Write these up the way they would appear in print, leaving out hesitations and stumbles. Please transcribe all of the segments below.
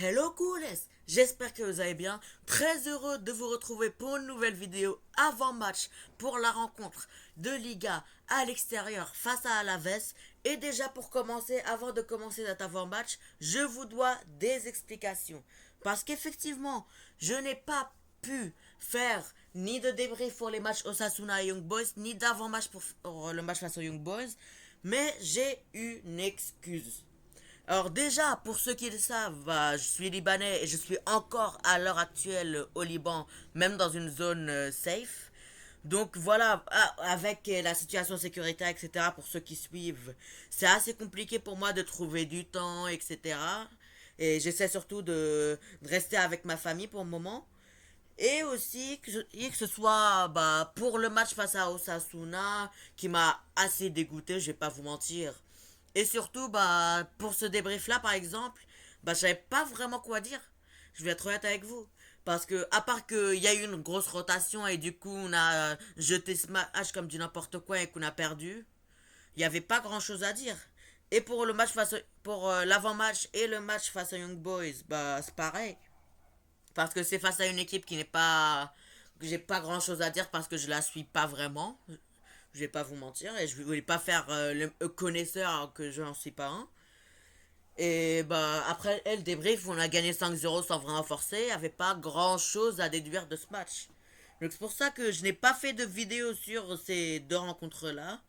Hello coolest, j'espère que vous allez bien. Très heureux de vous retrouver pour une nouvelle vidéo avant match pour la rencontre de Liga à l'extérieur face à Alaves. Et déjà pour commencer, avant de commencer cet avant-match, je vous dois des explications. Parce qu'effectivement, je n'ai pas pu faire ni de débrief pour les matchs Osasuna et Young Boys, ni d'avant-match pour le match face aux Young Boys. Mais j'ai une excuse. Alors déjà, pour ceux qui le savent, je suis libanais et je suis encore à l'heure actuelle au Liban, même dans une zone safe. Donc voilà, avec la situation sécuritaire, etc., pour ceux qui suivent, c'est assez compliqué pour moi de trouver du temps, etc. Et j'essaie surtout de rester avec ma famille pour le moment. Et aussi que ce soit pour le match face à Osasuna, qui m'a assez dégoûté, je vais pas vous mentir. Et surtout, pour ce débrief-là, par exemple, je savais pas vraiment quoi dire. Je vais être honnête avec vous. Parce que, à part qu'il y a eu une grosse rotation et du coup, on a jeté ce match comme du n'importe quoi et qu'on a perdu, il n'y avait pas grand-chose à dire. Et pour le match pour l'avant-match et le match face à Young Boys, c'est pareil. Parce que c'est face à une équipe qui n'est pas, que j'ai pas grand-chose à dire parce que je la suis pas vraiment. Je vais pas vous mentir et je voulais pas faire le connaisseur alors que je n'en suis pas un. Et après elle débrief, on a gagné 5-0 sans vraiment forcer, il n'y avait pas grand chose à déduire de ce match. Donc c'est pour ça que je n'ai pas fait de vidéo sur ces deux rencontres-là.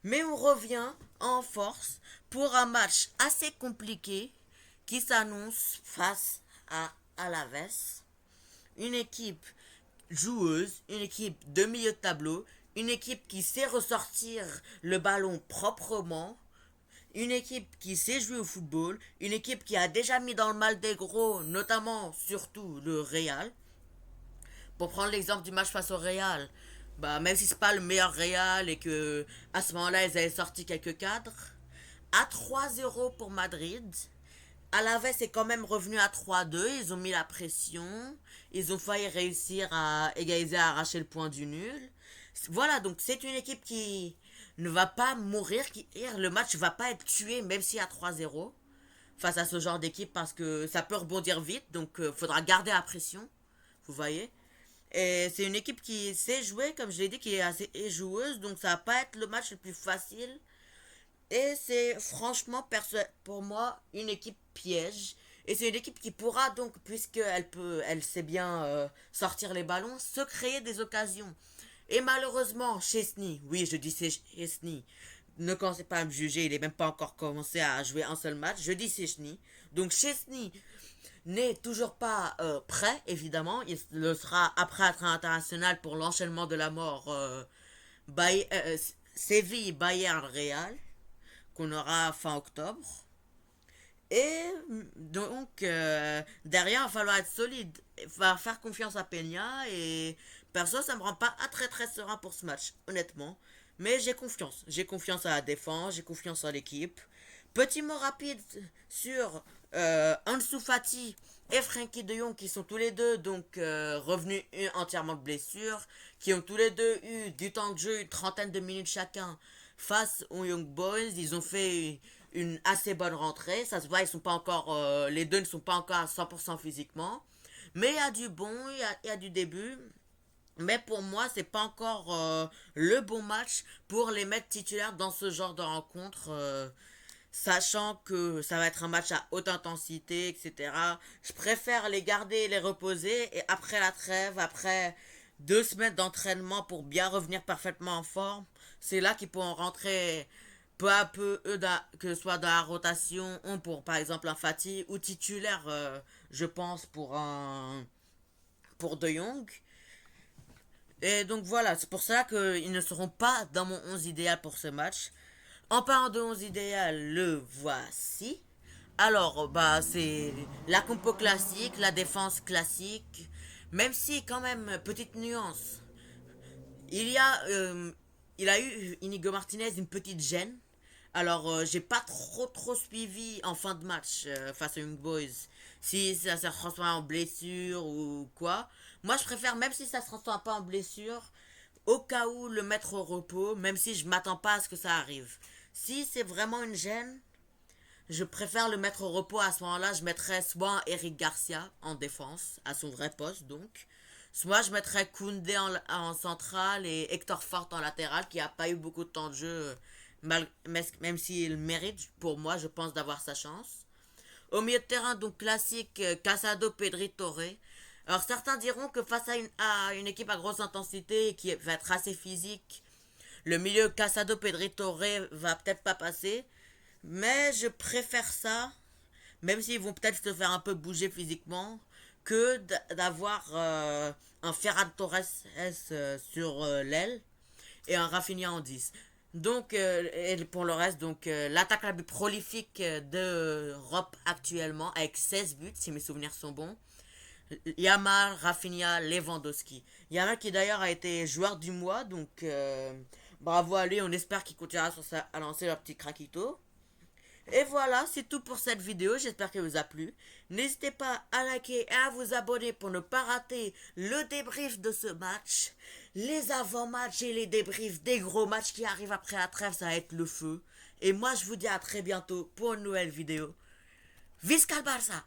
Mais on revient en force pour un match assez compliqué qui s'annonce face à Alaves. Une équipe joueuse, une équipe de milieu de tableau, une équipe qui sait ressortir le ballon proprement, une équipe qui sait jouer au football, une équipe qui a déjà mis dans le mal des gros, notamment surtout le Real. Pour prendre l'exemple du match face au Real, même si c'est pas le meilleur Real et que à ce moment-là ils avaient sorti quelques cadres, à 3-0 pour Madrid, Alaves est quand même revenu à 3-2. Ils ont mis la pression. Ils ont failli réussir à égaliser, à arracher le point du nul. Voilà, donc c'est une équipe qui ne va pas mourir. Le match va pas être tué, même s'il y a 3-0 face à ce genre d'équipe, parce que ça peut rebondir vite. Donc il faudra garder la pression. Vous voyez. Et c'est une équipe qui sait jouer, comme je l'ai dit, qui est assez joueuse. Donc ça va pas être le match le plus facile. Et c'est franchement pour moi une équipe piège. Et c'est une équipe qui pourra donc, elle sait bien sortir les ballons, se créer des occasions. Et malheureusement, Chesney, oui je dis c'est Chesney, ne commencez pas à me juger, il n'est même pas encore commencé à jouer un seul match, je dis Chesney. Donc Chesney n'est toujours pas prêt, évidemment, il le sera après être international pour l'enchaînement de la mort Séville, Bayern, Real qu'on aura fin octobre. Et donc, derrière, il va falloir être solide. Il va faire confiance à Peña. Et perso, ça me rend pas très très serein pour ce match, honnêtement. Mais j'ai confiance. J'ai confiance à la défense, j'ai confiance en l'équipe. Petit mot rapide sur Ansu Fati et Frenkie de Jong qui sont tous les deux donc revenus entièrement de blessure, qui ont tous les deux eu du temps de jeu, une trentaine de minutes chacun face aux Young Boys. Ils ont fait une assez bonne rentrée. Ça se voit, ils sont pas encore, les deux ne sont pas encore à 100% physiquement. Mais il y a du bon, il y a du début. Mais pour moi, c'est pas encore le bon match pour les mecs titulaires dans ce genre de rencontre. Sachant que ça va être un match à haute intensité, etc. Je préfère les garder et les reposer. Et après la trêve, après 2 semaines d'entraînement pour bien revenir parfaitement en forme, c'est là qu'ils pourront rentrer peu à peu, que ce soit dans la rotation, pour par exemple un Fatih ou titulaire, je pense, pour De Jong. Et donc voilà, c'est pour ça qu'ils ne seront pas dans mon 11 idéal pour ce match. En parlant de 11 idéal, le voici. Alors, c'est la compo classique, la défense classique. Même si, quand même, petite nuance. Il y a, il a eu Inigo Martinez une petite gêne. Alors, j'ai pas trop suivi en fin de match face aux Young Boys. Si ça se transforme en blessure ou quoi. Moi, je préfère, même si ça se transforme pas en blessure, au cas où le mettre au repos, même si je m'attends pas à ce que ça arrive. Si c'est vraiment une gêne, je préfère le mettre au repos. À ce moment-là, je mettrais soit Eric Garcia en défense, à son vrai poste donc. Soit je mettrais Koundé en centrale et Hector Fort en latéral, qui a pas eu beaucoup de temps de jeu, même s'il mérite, pour moi, je pense, d'avoir sa chance. Au milieu de terrain, donc classique, Casado, Pedri, Torre. Alors certains diront que face à une équipe à grosse intensité qui va être assez physique, le milieu Casado, Pedri, Torre va peut-être pas passer. Mais je préfère ça, même s'ils vont peut-être se faire un peu bouger physiquement, que d'avoir un Ferran Torres sur l'aile et un Rafinha en 10. Donc, et pour le reste, donc l'attaque la plus prolifique d'Europe actuellement, avec 16 buts, si mes souvenirs sont bons. Yamal, Rafinha, Lewandowski. Yamal qui d'ailleurs a été joueur du mois, donc bravo à lui, on espère qu'il continuera sur à lancer leur petit craquito. Et voilà, c'est tout pour cette vidéo, j'espère qu'elle vous a plu. N'hésitez pas à liker et à vous abonner pour ne pas rater le débrief de ce match, les avant-matchs et les débriefs des gros matchs qui arrivent après la trêve, ça va être le feu. Et moi je vous dis à très bientôt pour une nouvelle vidéo. Visca le Barça!